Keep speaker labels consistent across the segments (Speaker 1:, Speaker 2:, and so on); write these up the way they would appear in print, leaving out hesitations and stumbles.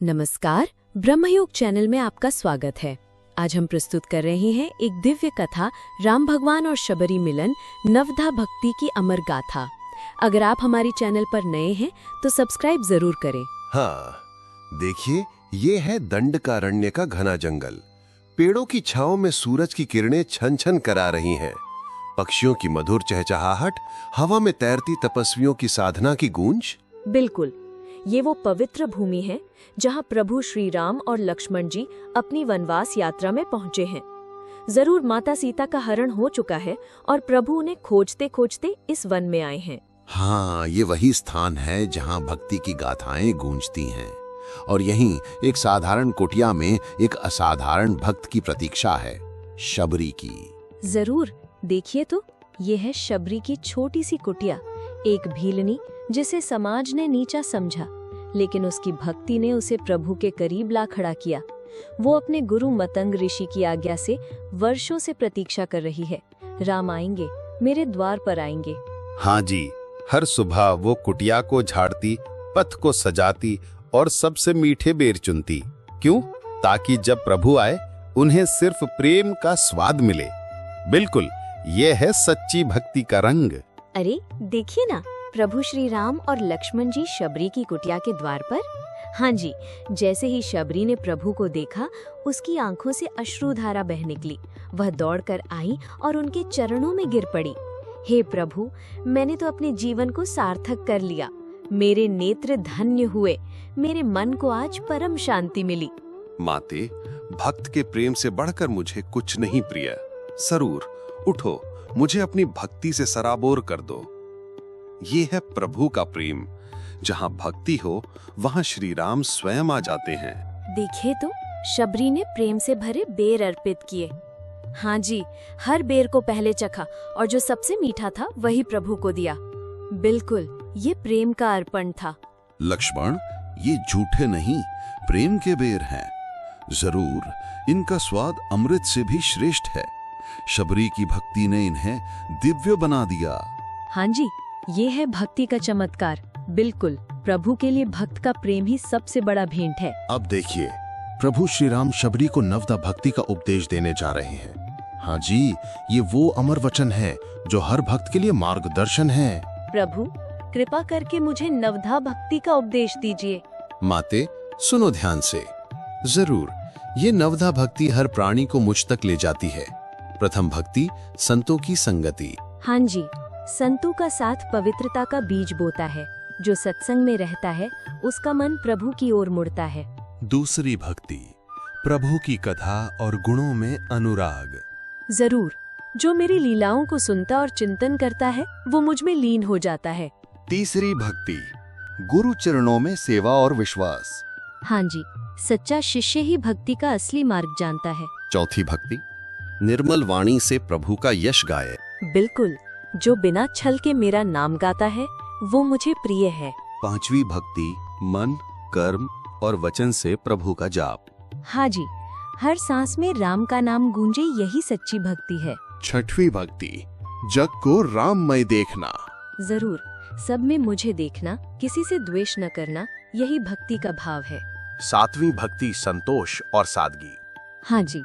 Speaker 1: नमस्कार, ब्रह्मयोग चैनल में आपका स्वागत है। आज हम प्रस्तुत कर रहे हैं एक दिव्य कथा, राम भगवान और शबरी मिलन, नवधा भक्ति की अमर गाथा। अगर आप हमारी चैनल पर नए हैं तो सब्सक्राइब जरूर करें।
Speaker 2: हाँ, देखिए, ये है दंडकारण्य का घना जंगल। पेड़ों की छांव में सूरज की किरणें छन छन करा रही हैं। पक्षियों की मधुर चहचहाहट, हवा में तैरती तपस्वियों की साधना की गूंज।
Speaker 1: बिल्कुल, ये वो पवित्र भूमि है जहाँ प्रभु श्री राम और लक्ष्मण जी अपनी वनवास यात्रा में पहुँचे हैं। जरूर माता सीता का हरण हो चुका है और प्रभु उन्हें खोजते खोजते इस वन में आए हैं।
Speaker 3: हाँ, ये वही स्थान है जहाँ भक्ति की गाथाएं गूंजती हैं। और यहीं एक साधारण कुटिया में एक असाधारण भक्त की प्रतीक्षा है, शबरी की।
Speaker 1: जरूर, देखिए तो, ये है शबरी की छोटी सी कुटिया, एक भीलनी जिसे समाज ने नीचा समझा, लेकिन उसकी भक्ति ने उसे प्रभु के करीब ला खड़ा किया। वो अपने गुरु मतंग ऋषि की आज्ञा से वर्षों से प्रतीक्षा कर रही है। राम आएंगे, मेरे द्वार पर आएंगे।
Speaker 3: हाँ जी, हर सुबह वो कुटिया को झाड़ती, पथ को सजाती और सबसे मीठे बेर चुनती। क्यों? ताकि जब प्रभु आए उन्हें सिर्फ प्रेम का स्वाद मिले। बिल्कुल, ये है सच्ची भक्ति का रंग।
Speaker 1: अरे देखिए ना, प्रभु श्री राम और लक्ष्मण जी शबरी की कुटिया के द्वार पर। हाँ जी, जैसे ही शबरी ने प्रभु को देखा, उसकी आंखों से अश्रुधारा बह निकली। वह दौड़कर आई और उनके चरणों में गिर पड़ी। हे प्रभु, मैंने तो अपने जीवन को सार्थक कर लिया। मेरे नेत्र धन्य हुए। मेरे मन को आज परम शांति मिली।
Speaker 2: माते, भक्त के प्रेम से बढ़कर मुझे कुछ नहीं प्रिय। सरूर, उठो, मुझे अपनी भक्ति से सराबोर कर दो। ये है प्रभु का प्रेम। जहाँ भक्ति हो वहाँ श्री राम स्वयं आ जाते हैं।
Speaker 1: देखिए तो, शबरी ने प्रेम से भरे बेर अर्पित किए। हाँ जी, हर बेर को पहले चखा और जो सबसे मीठा था वही प्रभु को दिया। बिल्कुल, ये प्रेम का अर्पण था।
Speaker 3: लक्ष्मण, ये झूठे नहीं, प्रेम के बेर हैं। जरूर, इनका स्वाद अमृत से भी श्रेष्ठ है। शबरी की भक्ति ने इन्हें दिव्य बना दिया।
Speaker 1: हाँ जी, ये है भक्ति का चमत्कार। बिल्कुल, प्रभु के लिए भक्त का प्रेम ही सबसे बड़ा भेंट है।
Speaker 3: अब देखिए, प्रभु श्री राम शबरी को नवधा भक्ति का उपदेश देने जा रहे हैं। हाँ जी, ये वो अमर वचन है जो हर भक्त के लिए मार्गदर्शन है।
Speaker 1: प्रभु, कृपा करके मुझे नवधा भक्ति का उपदेश दीजिए।
Speaker 3: माते, सुनो ध्यान से। जरूर, ये नवधा भक्ति हर प्राणी को मुझ तक ले जाती है। प्रथम भक्ति, संतों की संगति।
Speaker 1: हाँ जी, संतों का साथ पवित्रता का बीज बोता है। जो सत्संग में रहता है उसका मन प्रभु की ओर मुड़ता है।
Speaker 2: दूसरी भक्ति, प्रभु की कथा और गुणों में अनुराग।
Speaker 1: जरूर, जो मेरी लीलाओं को सुनता और चिंतन करता है वो मुझ में लीन हो जाता है।
Speaker 3: तीसरी भक्ति, गुरु चरणों में सेवा और विश्वास।
Speaker 1: हाँ जी, सच्चा शिष्य ही भक्ति का असली मार्ग जानता है।
Speaker 3: चौथी भक्ति, निर्मल वाणी से प्रभु का यश गाए।
Speaker 1: बिल्कुल, जो बिना छल के मेरा नाम गाता है वो मुझे प्रिय है।
Speaker 2: पांचवी भक्ति, मन, कर्म और वचन से प्रभु का जाप।
Speaker 1: हाँ जी, हर सांस में राम का नाम गूंजे, यही सच्ची भक्ति है।
Speaker 3: छठवीं भक्ति, जग को राममय देखना।
Speaker 1: जरूर, सब में मुझे देखना, किसी से द्वेष न करना, यही भक्ति का भाव है।
Speaker 3: सातवीं भक्ति, संतोष और सादगी।
Speaker 1: हाँ जी,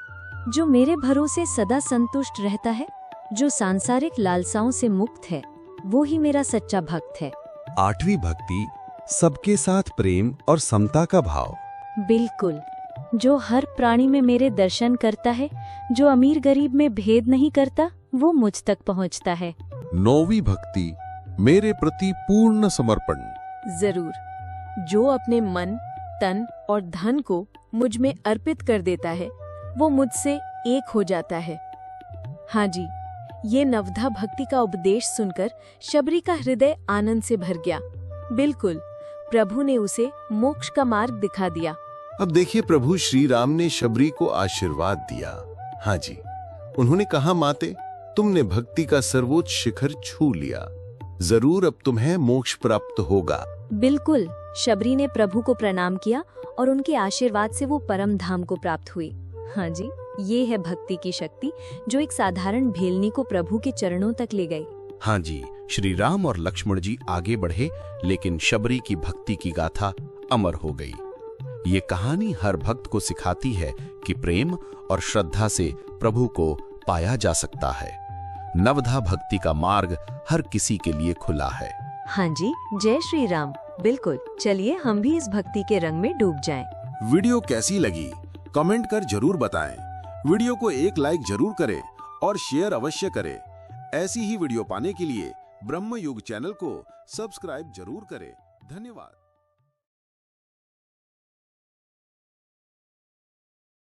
Speaker 1: जो मेरे भरोसे सदा संतुष्ट रहता है, जो सांसारिक लालसाओं से मुक्त है, वो ही मेरा सच्चा भक्त है।
Speaker 2: आठवीं भक्ति, सबके साथ प्रेम और समता का भाव।
Speaker 1: बिल्कुल, जो हर प्राणी में मेरे दर्शन करता है, जो अमीर गरीब में भेद नहीं करता, वो मुझ तक पहुंचता है।
Speaker 3: नौवीं भक्ति, मेरे प्रति पूर्ण समर्पण।
Speaker 1: जरूर, जो अपने मन, तन और धन को मुझ में अर्पित कर देता है, वो मुझसे एक हो जाता है। हाँ जी, ये नवधा भक्ति का उपदेश सुनकर शबरी का हृदय आनंद से भर गया। बिल्कुल, प्रभु ने उसे मोक्ष का मार्ग दिखा दिया।
Speaker 2: अब देखिए, प्रभु श्री राम ने शबरी को आशीर्वाद दिया। हाँ जी, उन्होंने कहा, माते, तुमने भक्ति का सर्वोच्च शिखर छू लिया। जरूर अब तुम्हें मोक्ष प्राप्त होगा।
Speaker 1: बिल्कुल, शबरी ने प्रभु को प्रणाम किया और उनके आशीर्वाद से वो परम धाम को प्राप्त हुई। हाँ जी, ये है भक्ति की शक्ति जो एक साधारण भेलनी को प्रभु के चरणों तक ले गई।
Speaker 3: हाँ जी, श्री राम और लक्ष्मण जी आगे बढ़े, लेकिन शबरी की भक्ति की गाथा अमर हो गई। ये कहानी हर भक्त को सिखाती है कि प्रेम और श्रद्धा से प्रभु को पाया जा सकता है। नवधा भक्ति का मार्ग हर किसी के लिए खुला है।
Speaker 1: हाँ जी, जय श्री राम। बिल्कुल, चलिए हम भी इस भक्ति के रंग में डूब जाएं।
Speaker 4: वीडियो कैसी लगी कमेंट कर जरूर बताएं। वीडियो को एक लाइक जरूर करें और शेयर अवश्य करें। ऐसी ही वीडियो पाने के लिए ब्रह्म युग चैनल को सब्सक्राइब जरूर करें। धन्यवाद।